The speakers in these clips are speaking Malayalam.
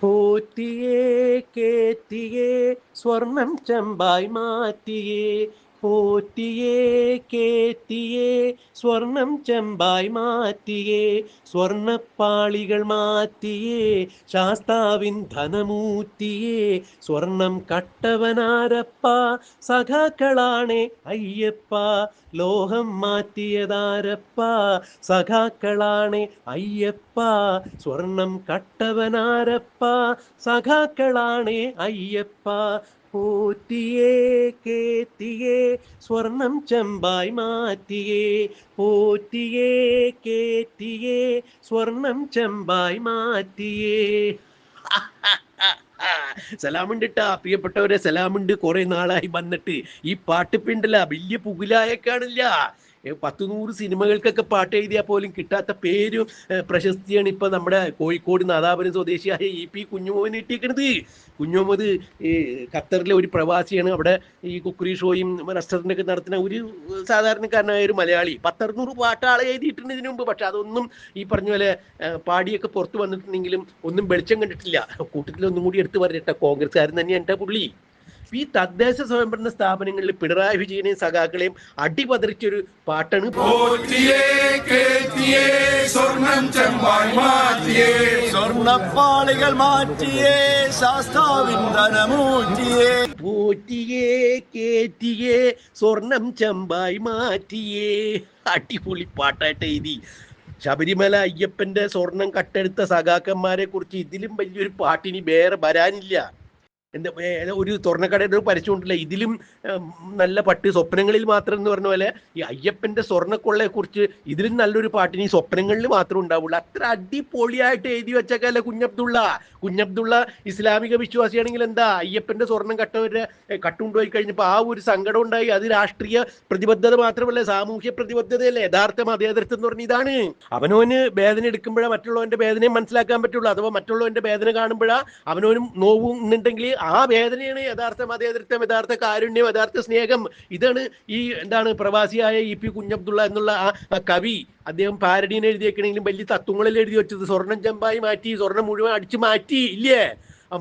പോറ്റിയേ കേറ്റിയേ സ്വർണം ചെമ്പായി മാറ്റിയേ, പോറ്റിയേ കേറ്റിയേ സ്വർണം ചെമ്പായി മാറ്റിയേ, സ്വർണപ്പാളികൾ മാറ്റിയേ ശാസ്താവിൻ ധനമൂറ്റിയേ, സ്വർണം കട്ടവനാരപ്പ സഖാക്കളാണേ അയ്യപ്പ, ലോഹം മാറ്റിയതാരപ്പ സഖാക്കളാണേ അയ്യപ്പ, സ്വർണം കട്ടവനാരപ്പ സഖാക്കളാണേ അയ്യപ്പ, പോറ്റിയേ കേറ്റിയേ സ്വർണം ചെമ്പായി മാറ്റിയേ, പോറ്റിയേ കേറ്റിയേ സ്വർണം ചെമ്പായി മാറ്റിയേ. സലാമുണ്ട് ട്ടാ പ്രിയപ്പെട്ടവരെ, സലാമുണ്ട്. കുറെ നാളായി വന്നിട്ട് ഈ പാട്ട് പിണ്ടല്ല വലിയ പുകിലായക്കാണില്ല. 100 സിനിമകൾക്കൊക്കെ പാട്ട് എഴുതിയാൽ പോലും കിട്ടാത്ത പേരും പ്രശസ്തിയാണ് ഇപ്പൊ നമ്മുടെ കോഴിക്കോട് നാദാപുരം സ്വദേശിയായ EP കുഞ്ഞുമോന് കിട്ടിയിരിക്കണത്. കുഞ്ഞുമോത് ഖത്തറിലെ ഒരു പ്രവാസിയാണ്. അവിടെ ഈ കുക്കറി ഷോയും റെസ്റ്റോറൻ്റൊക്കെ നടത്തുന്ന ഒരു സാധാരണക്കാരനായ ഒരു മലയാളി. 100-200 പാട്ട് ആളെ എഴുതിയിട്ടുണ്ട് ഇതിനു മുമ്പ്. പക്ഷെ അതൊന്നും ഈ പറഞ്ഞ പോലെ പാടിയൊക്കെ പുറത്ത് വന്നിട്ടുണ്ടെങ്കിലും ഒന്നും വെളിച്ചം കണ്ടിട്ടില്ല. കൂട്ടത്തിലൊന്നും കൂടി എടുത്ത് പറയട്ടെ, കോൺഗ്രസ്സുകാരൻ തന്നെയാണ് എൻ്റെ പുള്ളി. ഈ തദ്ദേശ സ്വയംഭരണ സ്ഥാപനങ്ങളിൽ പിണറായി വിജയനെയും സഖാക്കളെയും അടിപതറിച്ചൊരു പാട്ടാണ് സ്വർണപ്പാളികൾ മാറ്റിയേ ശാസ്താവിൻ ധനമൂറ്റിയേ, പോറ്റിയേ കേറ്റിയേ സ്വർണം ചെമ്പായി മാറ്റിയേ. അടിപൊളി പാട്ടായിട്ട് എഴുതി. ശബരിമല അയ്യപ്പന്റെ സ്വർണം കട്ടെടുത്ത സഖാക്കന്മാരെ കുറിച്ച് ഇതിലും വലിയൊരു പാട്ടിനി വേറെ വരാനില്ല. എന്താ ഒരു സ്വർണ്ണക്കടയുടെ ഒരു പരസ്യമുണ്ടല്ലോ, ഇതിലും നല്ല പട്ട് സ്വപ്നങ്ങളിൽ മാത്രം എന്ന് പറഞ്ഞ പോലെ ഈ അയ്യപ്പന്റെ സ്വർണ്ണക്കൊള്ളയെ കുറിച്ച് ഇതിലും നല്ലൊരു പാട്ടിന് ഈ സ്വപ്നങ്ങളിൽ മാത്രമേ ഉണ്ടാവുള്ളൂ. അത്ര അടിപൊളിയായിട്ട് എഴുതി വെച്ചേക്കല്ലേ കുഞ്ഞബ്ദുള്ള ഇസ്ലാമിക വിശ്വാസിയാണെങ്കിൽ എന്താ, അയ്യപ്പന്റെ സ്വർണം കട്ടുകൊണ്ടുപോയി കഴിഞ്ഞപ്പോൾ ആ ഒരു സങ്കടം ഉണ്ടായി. അത് രാഷ്ട്രീയ പ്രതിബദ്ധത മാത്രമല്ല, സാമൂഹ്യ പ്രതിബദ്ധതയല്ലേ. യഥാർത്ഥ മതേതരത്വം എന്ന് പറഞ്ഞ ഇതാണ്. അവനവന് വേദന എടുക്കുമ്പോഴാണ് മറ്റുള്ളവന്റെ വേദനയെ മനസ്സിലാക്കാൻ പറ്റുള്ളൂ. അഥവാ മറ്റുള്ളവന്റെ വേദന കാണുമ്പോഴാണ് അവനവനും നോവും എന്നുണ്ടെങ്കിൽ ആ വേദനയാണ് യഥാർത്ഥ മതേതരത്വം, യഥാർത്ഥ കാരുണ്യം, യഥാർത്ഥ സ്നേഹം. ഇതാണ് ഈ പ്രവാസിയായ EP കുഞ്ഞബ്ദുള്ള എന്നുള്ള ആ കവി. അദ്ദേഹം പാരഡീനെ എഴുതിയേക്കണെങ്കിലും വലിയ തത്വങ്ങളിൽ എഴുതി വെച്ചത്. സ്വർണം ചെമ്പായി മാറ്റി, സ്വർണം മുഴുവൻ അടിച്ചു മാറ്റി ഇല്ലേ.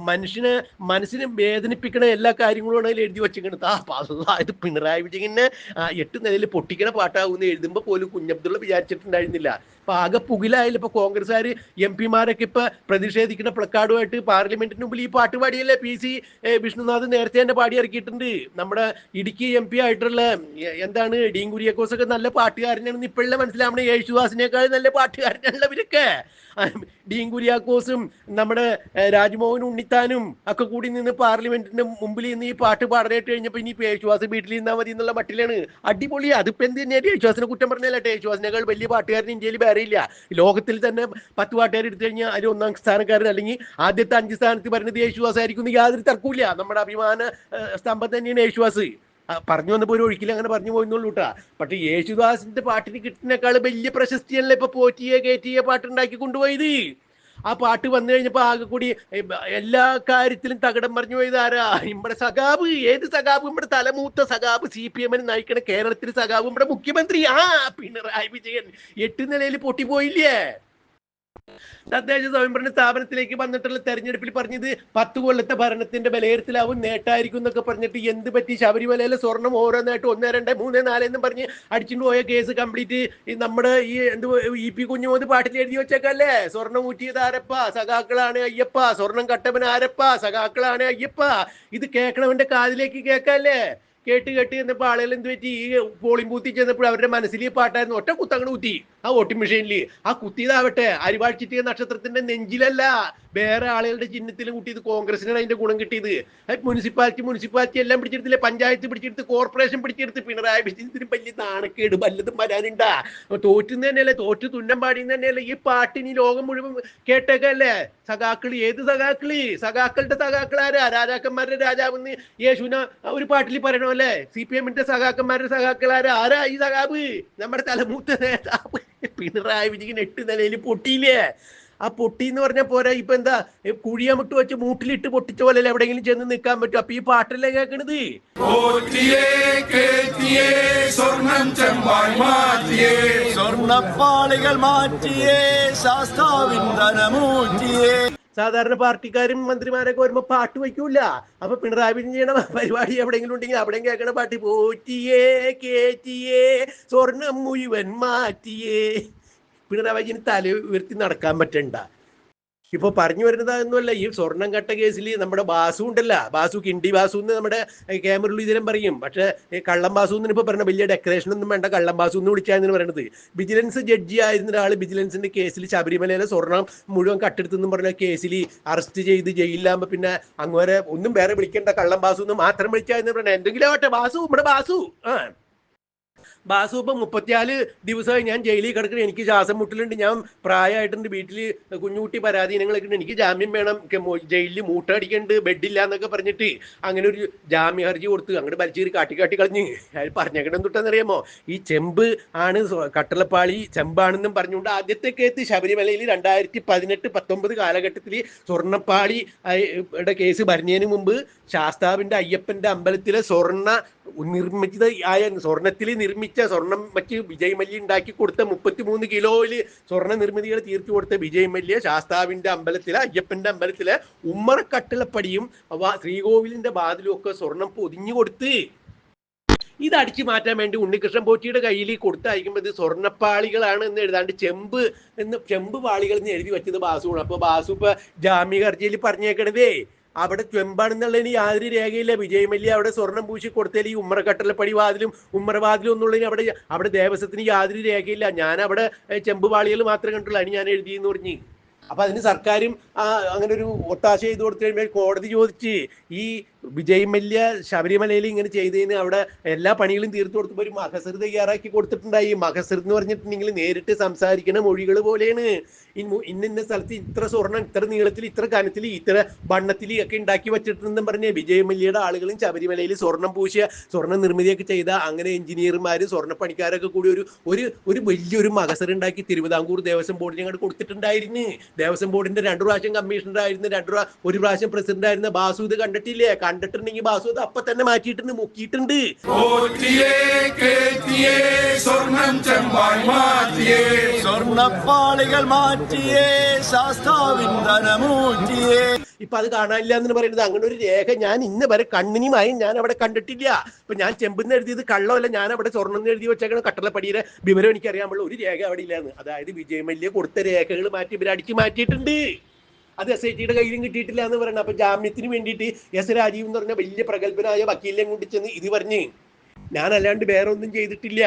മനസ്സിനെ വേദനിപ്പിക്കണ എല്ലാ കാര്യങ്ങളും അതിൽ എഴുതി വെച്ചിരിക്കണത്. ഇത് പിണറായി വിജയനെ 8 നിലയിൽ പൊട്ടിക്കണ പാട്ടാകുന്ന എഴുതുമ്പോൾ പോലും കുഞ്ഞബ്ദുള്ള വിചാരിച്ചിട്ടുണ്ടായിരുന്നില്ല. അപ്പൊ ആകെ പുകിലായാലും ഇപ്പൊ കോൺഗ്രസ്സുകാർ MP-മാരൊക്കെ ഇപ്പൊ പ്രതിഷേധിക്കുന്ന പ്ലക്കാർഡുമായിട്ട് പാർലമെന്റിന് മുമ്പിൽ ഈ പാട്ട് പാടിയല്ലേ. PC വിഷ്ണുനാഥ് നേരത്തെ തന്നെ പാടി ഇറക്കിയിട്ടുണ്ട്. നമ്മുടെ ഇടുക്കി MP ആയിട്ടുള്ള ഡീൻ കുര്യാക്കോസ് ഒക്കെ നല്ല പാട്ടുകാരനാണെന്ന് ഇപ്പോഴല്ലേ മനസ്സിലാവണേ. യേശുദാസിനേക്കാൾ നല്ല പാട്ടുകാരനാണല്ലോ ഇവരൊക്കെ. ഡീൻ കുര്യാക്കോസും നമ്മുടെ രാജ്മോഹൻ ഉണ്ണിത്താനും ഒക്കെ കൂടി നിന്ന് പാർലമെന്റിന്റെ മുമ്പിൽ നിന്ന് ഈ പാട്ട് പാടാനായിട്ട് കഴിഞ്ഞപ്പോൾ ഇനി യേശുദാസ് വീട്ടിൽ നിന്നാൽ മതി എന്നുള്ള മട്ടിലാണ്. അടിപൊളി. അതിപ്പോ എന്ത് തന്നെയാണ് യേശുദാസിനെ കുറ്റം പറഞ്ഞല്ലേ. യേശുദാസിനേക്കാൾ വലിയ പാട്ടുകാരൻ ഇന്ത്യയിൽ വേറെയില്ല. ലോകത്തിൽ തന്നെ 10 പാട്ടുകാർ എടുത്തു കഴിഞ്ഞാൽ അതിൽ 1ാം സ്ഥാനക്കാരൻ അല്ലെങ്കിൽ ആദ്യത്തെ 5 സ്ഥാനത്ത് വരുന്നത് യേശുദാസ് ആയിരിക്കും. യാതൊരു തർക്കമില്ല. നമ്മുടെ അഭിമാന സ്തംഭം തന്നെയാണ് യേശുദാസ്. പറഞ്ഞു വന്നപ്പോൾ ഒരു ഒഴുക്കിൽ അങ്ങനെ പറഞ്ഞു പോയെന്നുള്ളൂ കേട്ടാ. പക്ഷെ യേശുദാസിന്റെ പാട്ടിന് കിട്ടുന്നേക്കാൾ വലിയ പ്രശസ്തിയല്ലേ ഇപ്പൊ പോറ്റിയെ കേറ്റിയെ പാട്ടുണ്ടാക്കി കൊണ്ടുപോയത്. ആ പാട്ട് വന്നു കഴിഞ്ഞപ്പോൾ ആകെ കൂടി എല്ലാ കാര്യത്തിലും തകിടം പറഞ്ഞു പോയത് ആരാ? നമ്മുടെ സഖാബ്. ഏത് സഖാബ്? നമ്മുടെ തലമൂത്ത സഖാബ്, CPM നയിക്കണ കേരളത്തിലെ സഖാബ്, നമ്മുടെ മുഖ്യമന്ത്രി പിണറായി വിജയൻ 8 നിലയിൽ പൊട്ടിപ്പോയില്ലേ. തദ്ദേശ സ്വയംഭരണ സ്ഥാപനത്തിലേക്ക് വന്നിട്ടുള്ള തെരഞ്ഞെടുപ്പിൽ പറഞ്ഞത് 10 കൊല്ലത്തെ ഭരണത്തിന്റെ വിലയിരുത്തലാവും നേട്ടായിരിക്കും എന്നൊക്കെ പറഞ്ഞിട്ട് എന്ത് പറ്റി? ശബരിമലയിലെ സ്വർണം ഓരോന്നായിട്ട് 1, 2, 3, 4 എന്നും പറഞ്ഞ് അടിച്ചുകൊണ്ട് പോയ കേസ് കംപ്ലീറ്റ് നമ്മുടെ ഈ EP കുഞ്ഞുമോത് പാട്ടിൽ എഴുതി വെച്ചേക്കല്ലേ. സ്വർണം ഊറ്റിയത് ആരപ്പ? സഖാക്കളാണ് അയ്യപ്പ. സ്വർണം കട്ടവൻ ആരപ്പ? സഖാക്കളാണ് അയ്യപ്പ. ഇത് കേൾക്കണവന്റെ കാതിലേക്ക് കേൾക്കല്ലേ. കേട്ട് എന്നപ്പോൾ ആളുകൾ എന്ത് പറ്റി? ഈ പോളിംഗ് ബൂത്തിൽ ചെന്നപ്പോൾ അവരുടെ മനസ്സിൽ ഈ പാട്ടായിരുന്നു. ഒറ്റ കുത്തങ്ങട് കുത്തി ആ വോട്ടിംഗ് മെഷീനിൽ. ആ കുത്തിയതാവട്ടെ അരിവാൾ ചിറ്റിയ നക്ഷത്രത്തിന്റെ നെഞ്ചിലല്ല, വേറെ ആളുകളുടെ ചിഹ്നത്തിലും കുട്ടിയത്. കോൺഗ്രസിനാണ് അതിന്റെ ഗുണം കിട്ടിയത്. മുനിസിപ്പാലിറ്റി എല്ലാം പിടിച്ചെടുത്തില്ലേ. പഞ്ചായത്ത് പിടിച്ചെടുത്ത്, കോർപ്പറേഷൻ പിടിച്ചെടുത്ത്. പിണറായി വിജയത്തിന് വലിയ നാണക്കേട് വല്ലതും വരാനുണ്ടാ? തോറ്റുന്ന തന്നെയല്ലേ, തോറ്റ് തുന്നം പാടിയെന്ന് തന്നെയല്ലേ. ഈ പാട്ടിന് ലോകം മുഴുവൻ കേട്ടേക്കല്ലേ. സഖാക്കളി. ഏത് സഖാക്കളി? സഖാക്കളുടെ സഖാക്കളാരാ? രാജാക്കന്മാരുടെ രാജാവെന്ന് യേശുന ഒരു പാട്ടിൽ പറയണമല്ലേ. CPM-ന്റെ സഖാക്കന്മാരുടെ സഖാക്കളാരാ? ആരാ ഈ സഖാബ്? നമ്മുടെ തലമൂത്ത നേതാവ് പിണറായി വിജയൻ 8 നിലയിൽ പൊട്ടിയില്ലേ. ആ പൊട്ടി എന്ന് പറഞ്ഞാൽ പോരാ. ഇപ്പൊ എന്താ കുഴിയമിട്ട് വെച്ച് മൂട്ടിലിട്ട് പൊട്ടിച്ച പോലെ എവിടെയെങ്കിലും ചെന്ന് നിൽക്കാൻ പറ്റും? അപ്പൊ ഈ പാട്ടല്ലേ കേൾക്കണത്. സ്വർണപ്പാളികൾ മാറ്റിയേ ശാസ്താവിൻ ധനമൂറ്റിയേ. സാധാരണ പാർട്ടിക്കാരും മന്ത്രിമാരൊക്കെ വരുമ്പോൾ പാട്ട് വയ്ക്കൂല. അപ്പൊ പിണറായി വിജയൻ ചെയ്യണ പരിപാടി എവിടെയെങ്കിലും ഉണ്ടെങ്കിൽ അവിടെയും കേൾക്കണ പാട്ട് പോറ്റിയേ കേറ്റിയേ സ്വർണം മുഴുവൻ മാറ്റിയേ. പിണറായി വിജയന് തല ഉയർത്തി നടക്കാൻ പറ്റണ്ട. ഇപ്പൊ പറഞ്ഞു വരുന്നതൊന്നുമല്ല, ഈ സ്വർണം കട്ട കേസിൽ നമ്മുടെ ബാസു ഉണ്ടല്ല, ബാസു കിണ്ടി ബാസു എന്ന് നമ്മുടെ കെ മുരളീധരൻ പറയും. പക്ഷെ കള്ളം ബാസു എന്ന് ഇപ്പൊ പറഞ്ഞ വലിയ ഡെക്കറേഷൻ ഒന്നും വേണ്ട, കള്ളം ബാസു എന്ന് വിളിച്ചാന്ന് പറയുന്നത്. വിജിലൻസ് ജഡ്ജി ആയിരുന്ന ഒരാൾ വിജിലൻസിന്റെ കേസിൽ ശബരിമലയിലെ സ്വർണം മുഴുവൻ കട്ടെടുത്തെന്നും പറഞ്ഞ കേസിൽ അറസ്റ്റ് ചെയ്ത് ജയിലിലാകുമ്പോ പിന്നെ അങ്ങോരെ ഒന്നും വേറെ വിളിക്കേണ്ട, കള്ളം ബാസു എന്ന് മാത്രം വിളിച്ചാന്ന് പറഞ്ഞ എന്തെങ്കിലും ആവട്ടെ, ബാസു നമ്മുടെ ബാസു ബാസു ഇപ്പം 34 ദിവസമായി ഞാൻ ജയിലിൽ കിടക്കണം, എനിക്ക് ശ്വാസം മുട്ടലുണ്ട്, ഞാൻ പ്രായമായിട്ടുണ്ട്, വീട്ടിൽ കുഞ്ഞുകുട്ടി പരാധീനങ്ങളൊക്കെ ഉണ്ട്, എനിക്ക് ജാമ്യം വേണം, ജയിലിൽ മൂട്ടടിക്കുന്നുണ്ട്, ബെഡില്ല എന്നൊക്കെ പറഞ്ഞിട്ട് അങ്ങനെ ഒരു ജാമ്യ ഹർജി കൊടുത്ത് അങ്ങോട്ട് വലിച്ചേറി കാട്ടി കളഞ്ഞ്. അയാൾ പറഞ്ഞേക്കണം എന്തുട്ടെന്നറിയാമോ, ഈ ചെമ്പ് ആണ് കട്ടളപ്പാളി ചെമ്പാണെന്നും പറഞ്ഞുകൊണ്ട് ആദ്യത്തെ കേസ് ശബരിമലയിൽ 2018-19 കാലഘട്ടത്തിൽ സ്വർണ്ണപ്പാളി കേസ് ഭരണതിന് മുമ്പ് ശാസ്താവിന്റെ അയ്യപ്പന്റെ അമ്പലത്തിലെ സ്വർണത്തിൽ നിർമ്മിച്ച സ്വർണം വച്ച് വിജയ് മല്യ ഉണ്ടാക്കി കൊടുത്ത 33 കിലോയില് സ്വർണ്ണ നിർമ്മിതികൾ തീർത്തു കൊടുത്ത വിജയ് മല്യ ശാസ്താവിന്റെ അമ്പലത്തിലെ അയ്യപ്പന്റെ അമ്പലത്തിലെ ഉമ്മറക്കട്ടിളപ്പടിയും ശ്രീകോവിലിന്റെ വാതിലും ഒക്കെ സ്വർണം പൊതിഞ്ഞു കൊടുത്ത് ഇത് അടിച്ചു മാറ്റാൻ വേണ്ടി ഉണ്ണികൃഷ്ണൻ പോറ്റിയുടെ കയ്യിൽ കൊടുത്തയക്കുമ്പോൾ ഇത് സ്വർണ്ണപ്പാളികളാണ് എന്ന് എഴുതാണ്ട് ചെമ്പ് പാളികൾ എന്ന് എഴുതി വെച്ചത് ബാസുവാണ്. അപ്പൊ ബാസു ഇപ്പൊ ജാമ്യ ഹർജിയിൽ പറഞ്ഞേക്കണതേ അവിടെ ചെമ്പാണെന്നുള്ളതിന് യാതൊരു രേഖയില്ല. വിജയ് മല്യ അവിടെ സ്വർണം പൂശി കൊടുത്തതിൽ ഈ ഉമ്മറക്കട്ടലപ്പടി വാതിലും ഉമ്മറവാതിലും ഒന്നുള്ളതിന് അവിടെ ദേവസ്വത്തിന് യാതൊരു രേഖയില്ല. ഞാൻ അവിടെ ചെമ്പ് പാളികൾ മാത്രമേ കണ്ടുള്ളൂ, അതിന് ഞാൻ എഴുതിയെന്ന് പറഞ്ഞ്. അപ്പൊ അതിന് സർക്കാരും അങ്ങനെ ഒരു ഒത്താശ ചെയ്ത് കൊടുത്തു കഴിയുമ്പോൾ കോടതി ചോദിച്ച് ഈ വിജയ് മല്യ ശബരിമലയിൽ ഇങ്ങനെ ചെയ്തതിന് അവിടെ എല്ലാ പണികളും തീർത്തു കൊടുത്തപ്പോൾ ഒരു മഹസർ തയ്യാറാക്കി കൊടുത്തിട്ടുണ്ടായി. മഹസർ എന്ന് പറഞ്ഞിട്ടുണ്ടെങ്കിൽ നേരിട്ട് സംസാരിക്കുന്ന മൊഴികൾ പോലെയാണ്. ഇന്ന സ്ഥലത്ത് ഇത്ര സ്വർണ്ണം ഇത്ര നീളത്തിൽ ഇത്ര കനത്തിൽ ഇത്ര വണ്ണത്തിൽ ഒക്കെ ഉണ്ടാക്കി വെച്ചിട്ടുണ്ടെന്നും പറഞ്ഞ് വിജയ് മല്യയുടെ ആളുകളും ശബരിമലയിൽ സ്വർണം പൂശിയ സ്വർണ്ണ നിർമ്മിതിയൊക്കെ ചെയ്ത അങ്ങനെ എഞ്ചിനീയർമാരും സ്വർണ്ണപ്പണിക്കാരൊക്കെ കൂടി ഒരു വലിയൊരു മഹസർ ഉണ്ടാക്കി തിരുവിതാംകൂർ ദേവസ്വം ബോർഡിനെ അങ്ങോട്ട് കൊടുത്തിട്ടുണ്ടായിരുന്നു. ദേവസ്വം ബോർഡിന്റെ 2 പ്രാവശ്യം കമ്മീഷണർ ആയിരുന്നു, ഒരു പ്രാവശ്യം പ്രസിഡന്റ് ആയിരുന്ന ബാസു ഇത് കണ്ടിട്ടില്ലേ? കണ്ടിട്ടുണ്ടെങ്കിൽ ബാസു അത് അപ്പൊ തന്നെ മാറ്റിയിട്ടുണ്ട്, മുക്കിയിട്ടുണ്ട്. സ്വർണ്ണപ്പാളികൾ മാറ്റിയേ ശാസ്താവിൻ ധനമൂറ്റിയേ. ഇപ്പൊ അത് കാണാനില്ല എന്ന് പറയുന്നത് അങ്ങനെ ഒരു രേഖ ഞാൻ ഇന്ന് വരെ കണ്ണിനുമായി ഞാൻ അവിടെ കണ്ടിട്ടില്ല. ഇപ്പൊ ഞാൻ ചെമ്പെന്ന് എഴുതിയത് കള്ളമല്ല, ഞാൻ അവിടെ സ്വർണ്ണം എഴുതി വെച്ചേക്കണം കട്ടളപ്പടിയുടെ വിവരം എനിക്കറിയാൻ പാടില്ല, ഒരു രേഖ അവിടെ ഇല്ലാന്ന്. അതായത് വിജയ് മല്യ കൊടുത്ത രേഖകൾ മാറ്റി ഇവർ അടിച്ചു മാറ്റിയിട്ടുണ്ട്. അത് SIT കയ്യിലും കിട്ടിയിട്ടില്ല എന്ന് പറയുന്നത്. അപ്പൊ ജാമ്യത്തിന് വേണ്ടിയിട്ട് S രാജീവ് എന്ന് പറഞ്ഞ വലിയ പ്രഗത്ഭനായ വക്കീലിനെ കൊണ്ട് ചെന്ന് ഇത് പറഞ്ഞ് ഞാൻ അല്ലാണ്ട് വേറെ ഒന്നും ചെയ്തിട്ടില്ല,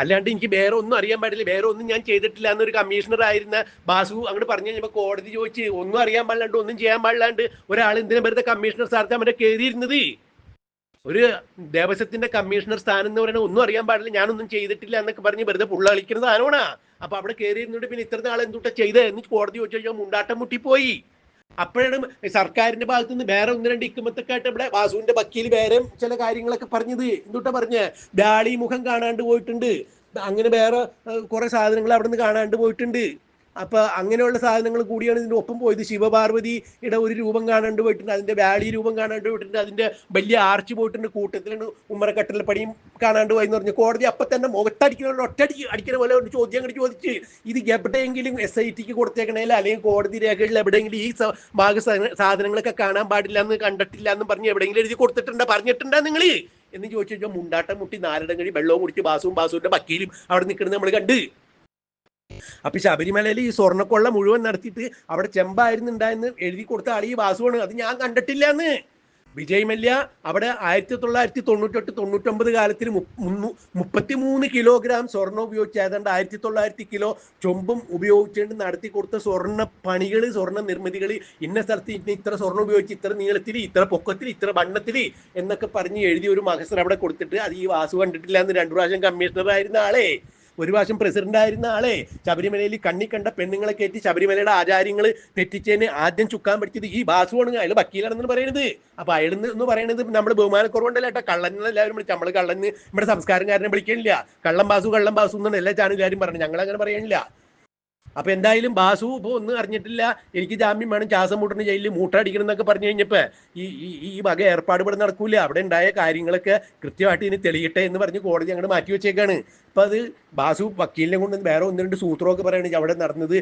അല്ലാണ്ട് എനിക്ക് വേറെ ഒന്നും അറിയാൻ പാടില്ല, വേറെ ഒന്നും ഞാൻ ചെയ്തിട്ടില്ല എന്നൊരു കമ്മീഷണർ ആയിരുന്ന ബാസു അങ്ങോട്ട് പറഞ്ഞു കഴിഞ്ഞപ്പോൾ കോടതി ചോദിച്ച് ഒന്നും അറിയാൻ പാടില്ലാണ്ട് ഒന്നും ചെയ്യാൻ പാടില്ലാണ്ട് ഒരാൾ എന്തിനാ വെറുതെ കമ്മീഷണർ സ്ഥാനത്ത് അവരെ കയറിയിരുന്നത്? ഒരു ദേവസ്വത്തിന്റെ കമ്മീഷണർ സ്ഥാനം എന്ന് പറയുന്നത് ഒന്നും അറിയാൻ പാടില്ല, ഞാനൊന്നും ചെയ്തിട്ടില്ല എന്നൊക്കെ പറഞ്ഞ് വെറുതെ പുള്ള കളിക്കുന്നത് ആരോണാ? അപ്പൊ അവിടെ കയറിയിരുന്നുണ്ട് പിന്നെ ഇത്ര നാൾ എന്തുട്ടാ ചെയ്തത് എന്ന് കോടതി ചോദിച്ചു കഴിഞ്ഞാൽ മുണ്ടാട്ടം മുട്ടിപ്പോയി. അപ്പോഴാണ് സർക്കാരിന്റെ ഭാഗത്തു നിന്ന് വേറെ 1-2 ഇക്കുമത്തൊക്കെ ആയിട്ട് ഇവിടെ വാസുവിന്റെ വക്കീൽ വേറെ ചില കാര്യങ്ങളൊക്കെ പറഞ്ഞത്. എന്തുട്ടാ പറഞ്ഞ ഡാളി മുഖം കാണാണ്ട് പോയിട്ടുണ്ട്, അങ്ങനെ വേറെ കുറെ സാധനങ്ങൾ അവിടെ നിന്ന് കാണാണ്ട് പോയിട്ടുണ്ട്. അപ്പൊ അങ്ങനെയുള്ള സാധനങ്ങൾ കൂടിയാണ് ഇതിന്റെ ഒപ്പം പോയത്. ശിവപാർവതിയുടെ ഒരു രൂപം കാണാണ്ട് പോയിട്ടുണ്ട്, അതിന്റെ വാളി രൂപം കാണാണ്ട് പോയിട്ടുണ്ട്, അതിന്റെ വലിയ ആർച്ച് പോയിട്ടുണ്ട്, കൂട്ടത്തിലാണ് ഉമ്മറക്കട്ടൽ പടിയും കാണാണ്ട് പോയെന്ന് പറഞ്ഞു. കോടതി അപ്പൊ തന്നെ മുഖത്തടിക്കുന്ന അടിക്കുന്ന പോലെ ഒരു ചോദ്യം അങ്ങോട്ട് ചോദിച്ച് ഇത് എവിടെയെങ്കിലും SIT കൊടുത്തേക്കണേല അല്ലെങ്കിൽ കോടതി രേഖകളിൽ എവിടെയെങ്കിലും ഈ ഭാഗ സാധനങ്ങളൊക്കെ കാണാൻ പാടില്ല എന്ന് കണ്ടിട്ടില്ല എന്ന് പറഞ്ഞ് എവിടെയെങ്കിലും എഴുതി കൊടുത്തിട്ടുണ്ടോ, പറഞ്ഞിട്ടുണ്ടോ നിങ്ങൾ എന്ന് ചോദിച്ചു കഴിഞ്ഞാൽ മുണ്ടാട്ടം മുട്ടി 4 കഴി വെള്ളവും കുടിച്ച് ബാസുവിന്റെ വക്കീലും അവിടെ നിൽക്കുന്നത് നമ്മൾ കണ്ട്. അപ്പൊ ശബരിമലയിൽ ഈ സ്വർണ്ണക്കൊള്ള മുഴുവൻ നടത്തിയിട്ട് അവിടെ ചെമ്പായിരുന്നു ഉണ്ടായെന്ന് എഴുതി കൊടുത്ത ആൾ ഈ വാസുവാണ്. അത് ഞാൻ കണ്ടിട്ടില്ല എന്ന്. വിജയ് മല്യ അവിടെ 1998-99 കാലത്തിൽ 33 കിലോഗ്രാം സ്വർണ്ണം ഉപയോഗിച്ച് ഏതാണ്ട് 1900 കിലോ ചൊമ്പും ഉപയോഗിച്ചുകൊണ്ട് നടത്തി കൊടുത്ത സ്വർണ്ണ പണികൾ, സ്വർണ്ണ നിർമ്മിതികൾ, ഇന്ന സ്ഥലത്ത് ഇത്ര സ്വർണ്ണം ഉപയോഗിച്ച് ഇത്ര നീളത്തിൽ ഇത്ര പൊക്കത്തിൽ ഇത്ര വണ്ണത്തിൽ എന്നൊക്കെ പറഞ്ഞ് എഴുതി ഒരു മഹസർ അവിടെ കൊടുത്തിട്ട് അത് ഈ വാസു കണ്ടിട്ടില്ല എന്ന് 2 പ്രാവശ്യം കമ്മീഷണർ ആയിരുന്ന ആളെ, 1 പ്രാവശ്യം പ്രസിഡന്റ് ആയിരുന്ന ആളെ, ശബരിമലയിൽ കണ്ണി കണ്ട പെണ്ണുങ്ങളെ കയറ്റി ശബരിമലയുടെ ആചാര്യങ്ങൾ തെറ്റിച്ചതിന് ആദ്യം ചുക്കാൻ പഠിച്ചത് ഈ ബാസുവാണ്. അയാൾ വക്കീലാണെന്ന് പറയുന്നത്. അപ്പൊ അയാൾ എന്ന് പറയുന്നത് നമ്മൾ ബഹുമാനക്കുറവുണ്ടല്ലോ കേട്ടോ, കള്ളൻ എല്ലാവരും വിളിച്ചു. നമ്മൾ കള്ളന്ന് നമ്മുടെ സംസ്കാരക്കാരനെ വിളിക്കണില്ല, കള്ളം ബാസു എന്നാണ് എല്ലാ ചാനലുകാരും പറഞ്ഞു, ഞങ്ങൾ അങ്ങനെ പറയണില്ല. അപ്പൊ എന്തായാലും ബാസു ഇപ്പൊ ഒന്നും അറിഞ്ഞിട്ടില്ല, എനിക്ക് ജാമ്യം വേണം, ശ്വാസം മുട്ടണ ജയിലിൽ മൂട്ടടിക്കണം എന്നൊക്കെ പറഞ്ഞു കഴിഞ്ഞപ്പോ ഈ വക ഏർപ്പാട് ഇവിടെ നടക്കൂല, അവിടെ ഉണ്ടായ കാര്യങ്ങളൊക്കെ കൃത്യമായിട്ട് ഇനി തെളിയട്ടെ എന്ന് പറഞ്ഞ് കോടതി അങ്ങോട്ട് മാറ്റി വെച്ചേക്കാണ്. അപ്പം അത് ബാസു വക്കീലിനെ കൊണ്ട് വേറെ ഒന്ന് രണ്ട് സൂത്രമൊക്കെ പറയുകയാണെങ്കിൽ അവിടെ നടന്നത്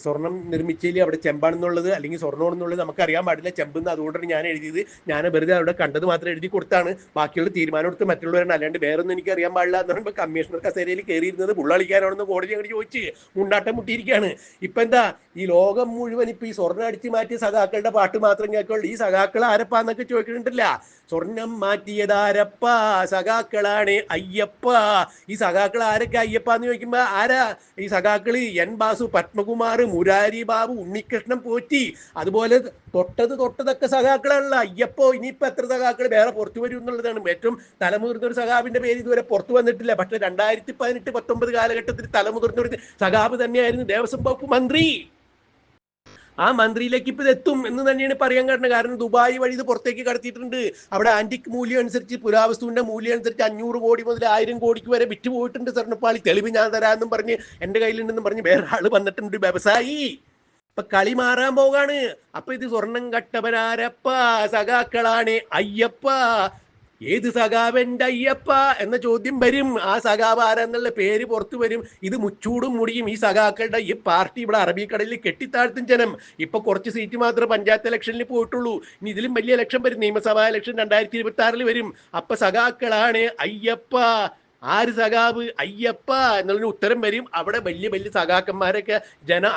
സ്വർണം നിർമ്മിച്ചതിൽ അവിടെ ചെമ്പാണെന്നുള്ളത് അല്ലെങ്കിൽ സ്വർണ്ണമാണെന്നുള്ളത് നമുക്കറിയാൻ പാടില്ല, ചെമ്പെന്ന് അതുകൊണ്ടാണ് ഞാൻ എഴുതിയത്, ഞാൻ വെറുതെ അവിടെ കണ്ടത് മാത്രം എഴുതി കൊടുത്താണ്, ബാക്കിയുള്ള തീരുമാനം എടുത്ത് മറ്റുള്ളവരാണ്, അല്ലാണ്ട് വേറെ ഒന്നും എനിക്ക് അറിയാൻ പാടില്ല എന്ന് പറയുമ്പോൾ കമ്മീഷണർ കസേരയിൽ കയറിയിരുന്നത് പുള്ളളിക്കാനാണെന്ന് കോടതി അങ്ങോട്ട് ചോദിച്ച് മുണ്ടാട്ടം മുട്ടിയിരിക്കുകയാണ്. ഇപ്പം എന്താ ഈ ലോകം മുഴുവൻ ഇപ്പം ഈ സ്വർണ്ണം അടിച്ചു മാറ്റിയ സഖാക്കളുടെ പാട്ട് മാത്രം കേൾക്കുള്ളൂ. ഈ സഖാക്കൾ ആരപ്പാന്നൊക്കെ ചോദിക്കുന്നുണ്ടല്ല. സ്വർണം മാറ്റിയതാരപ്പ, സഖാക്കളാണ് അയ്യപ്പ. ഈ സഖാക്കൾ ആരൊക്കെ അയ്യപ്പ എന്ന് ചോദിക്കുമ്പോ ആരാ ഈ സഖാക്കള്? എൻ ബാസു, പത്മകുമാർ, മുരാരി ബാബു, ഉണ്ണികൃഷ്ണൻ പോറ്റി, അതുപോലെ തൊട്ടതൊക്കെ സഖാക്കളാണല്ലോ. അയ്യപ്പോ ഇനിയിപ്പോ എത്ര സഖാക്കൾ വേറെ പുറത്തു വരും എന്നുള്ളതാണ്. ഏറ്റവും തലമുതിർന്ന ഒരു സഖാബിന്റെ പേര് ഇതുവരെ പുറത്തു വന്നിട്ടില്ല. പക്ഷെ 2018-19 കാലഘട്ടത്തിൽ തലമുതിർന്ന ഒരു സഖാബ് തന്നെയായിരുന്നു ദേവസ്വം വകുപ്പ് മന്ത്രി. ആ മന്ത്രിയിലേക്ക് ഇപ്പൊ ഇതെത്തും എന്ന് തന്നെയാണ് പറയാൻ കാരണം ദുബായ് വഴി ഇത് പുറത്തേക്ക് കടത്തിയിട്ടുണ്ട്. അവിടെ ആന്റിക് മൂല്യം അനുസരിച്ച്, പുരാവസ്തുവിന്റെ മൂല്യം അനുസരിച്ച് 500 കോടി മുതൽ 1000 കോടിക്ക് വരെ വിറ്റ് പോയിട്ടുണ്ട് സ്വർണ്ണപ്പാളി. തെളിവ് ഞാൻ തരാമെന്നും പറഞ്ഞ് എന്റെ കയ്യിലുണ്ടെന്നും പറഞ്ഞ് വേറെ ആള് വന്നിട്ടുണ്ട്, വ്യവസായി. ഇപ്പൊ കളി മാറാൻ പോകാണ്. അപ്പൊ ഇത് സ്വർണം കട്ടവനാരപ്പ, സഖാക്കളാണ് അയ്യപ്പ. ഏത് സഖാവെന്റെ അയ്യപ്പ എന്ന ചോദ്യം വരും. ആ സഖാവ് ആരെന്നുള്ള പേര് പുറത്തു വരും. ഇത് മുച്ചൂടും മുടിയും ഈ സഖാക്കളുടെ ഈ പാർട്ടി ഇവിടെ അറബിക്കടലിൽ കെട്ടിത്താഴ്ത്തും ജനം. ഇപ്പൊ കുറച്ച് സീറ്റ് മാത്രമേ പഞ്ചായത്ത് ഇലക്ഷനിൽ പോയിട്ടുള്ളൂ. ഇനി ഇതിലും വലിയ ഇലക്ഷൻ വരും, നിയമസഭാ ഇലക്ഷൻ 2026 വരും. അപ്പൊ സഖാക്കളാണ് അയ്യപ്പ. ആര് സഖാവ്? അയ്യപ്പ എന്നുള്ളൊരു ഉത്തരം വരും. അവിടെ വലിയ വലിയ സഖാക്കന്മാരൊക്കെ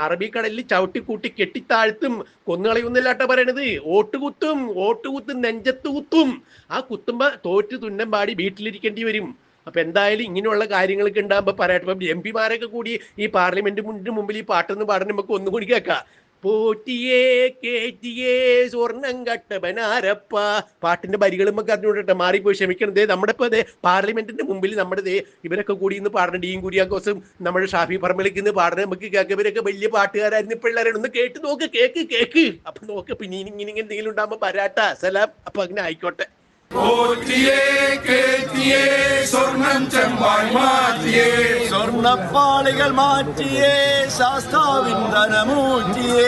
അറബിക്കടലിൽ ചവിട്ടിക്കൂട്ടി കെട്ടിത്താഴ്ത്തും. കൊന്നുകളയൊന്നുമില്ലാട്ടോ പറയണത്. ഓട്ടുകുത്തും നെഞ്ചത്ത് കുത്തും. ആ കുത്തുമ്പോ തോറ്റ് തുന്നം പാടി വീട്ടിലിരിക്കേണ്ടി വരും. അപ്പൊ എന്തായാലും ഇങ്ങനെയുള്ള കാര്യങ്ങളൊക്കെ ഉണ്ടാകുമ്പോ പറയട്ടെ. ഇപ്പം എം പിമാരൊക്കെ കൂടി ഈ പാർലമെന്റിന് മുമ്പിൽ ഈ പാട്ടൊന്ന് പാടുന്ന നമുക്ക് ഒന്നുകൂടി കേൾക്കാം. പോറ്റിയേ കേറ്റിയേ സ്വർണം കട്ടവനാരപ്പ. പാട്ടിന്റെ വരികളും ഒക്കെ അറിഞ്ഞുകൊണ്ടിട്ടെ മാറിപ്പോയി, ക്ഷമിക്കണത്. നമ്മുടെ ഇപ്പൊ പാർലമെന്റിന്റെ മുമ്പിൽ നമ്മുടെ ഇവരൊക്കെ കൂടി ഇന്ന് പാടണം. ഡീൻ കുര്യാക്കോസും നമ്മുടെ ഷാഫി പറമ്പിലേക്ക് ഇന്ന് പാടണം. നമുക്ക് കേൾക്കുക. ഇവരൊക്കെ വലിയ പാട്ടുകാരായിരുന്നു, പിള്ളേരാണ്. ഒന്ന് കേട്ട് നോക്ക്, കേക്ക്. അപ്പൊ നോക്ക്. പിന്നെ ഇങ്ങനെ എന്തെങ്കിലും ഉണ്ടാകുമ്പോ പരാട്ടാ സലാം. അപ്പൊ അങ്ങനെ ആയിക്കോട്ടെ. സ്വർണം ചെമ്പായി മാറ്റിയേ, സ്വർണ്ണപ്പാളികൾ മാറ്റിയേ, ശാസ്താവിൻ ധനമൂറ്റിയേ.